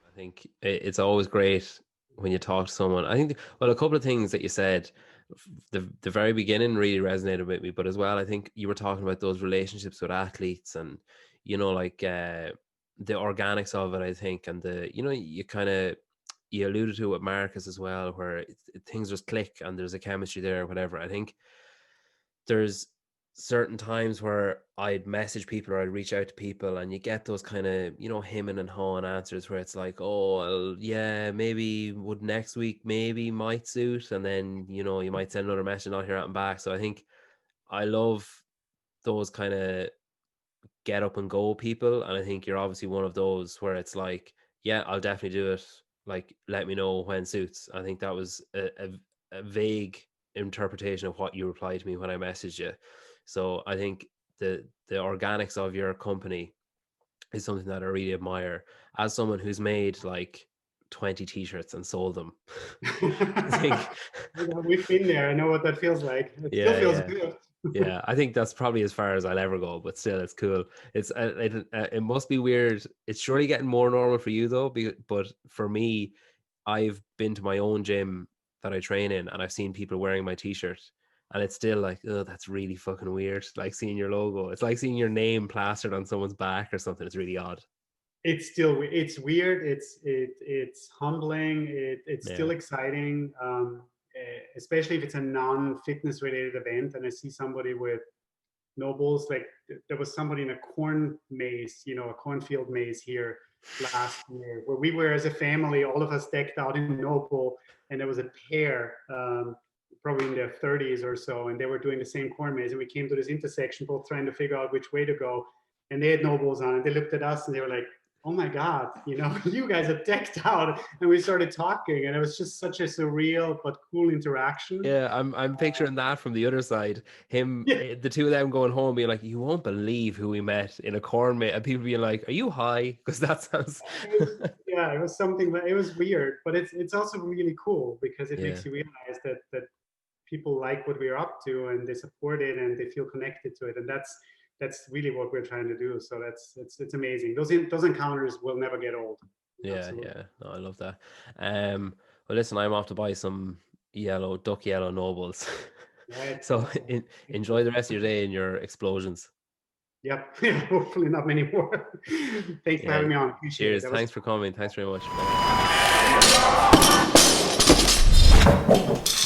I think it's always great when you talk to someone. I think, well, a couple of things that you said, the very beginning really resonated with me, but as well, I think you were talking about those relationships with athletes and, like the organics of it, I think, and you kind of, you alluded to it with Marcus as well, where things just click and there's a chemistry there, or whatever. I think there's certain times where I'd message people or I'd reach out to people and you get those kind of, hemming and hawing answers where it's like, oh, well, yeah, maybe would next week maybe might suit. And then, you might send another message, not hear out and back. So I think I love those kind of get up and go people. And I think you're obviously one of those where it's like, yeah, I'll definitely do it. Like, let me know when suits. I think that was a vague interpretation of what you replied to me when I messaged you. So I think the organics of your company is something that I really admire. As someone who's made like 20 t-shirts and sold them, I think, We've been there. I know what that feels like. It still yeah, feels yeah. good. Yeah, I think that's probably as far as I'll ever go, but still, it's cool. It must be weird. It's surely getting more normal for you though, but for me, I've been to my own gym that I train in, and I've seen people wearing my t-shirt, and it's still like, oh, that's really fucking weird. Like seeing your logo, it's like seeing your name plastered on someone's back or something. It's really odd. It's weird. It's humbling. It's Yeah, still exciting, especially if it's a non-fitness related event and I see somebody with nobles. Like there was somebody in a corn maze, a cornfield maze here last year, where we were as a family, all of us decked out in noble, and there was a pair. Probably in their 30s or so, and they were doing the same corn maze. And we came to this intersection, both trying to figure out which way to go. And they had nobles on, and they looked at us and they were like, oh my God, you guys are decked out. And we started talking, and it was just such a surreal but cool interaction. yeah. I'm picturing that from the other side. Him, Yeah, the two of them going home, being like, "You won't believe who we met in a corn mate," and people being like, "Are you high?" Because that sounds. it was something that it was weird, but it's also really cool because it Yeah. makes you realize that people like what we're up to and they support it and they feel connected to it, and that's really what we're trying to do. So it's amazing. Those encounters will never get old. Yeah, Absolutely. yeah. No, I love that. Well, listen, I'm off to buy some duck yellow nobles. Right. So Awesome. enjoy the rest of your day and your explosions. Yep. Hopefully not many more. Thanks for Yeah. having me on. Appreciate it. Cheers. That was Thanks for coming. Thanks very much. Bye. fun.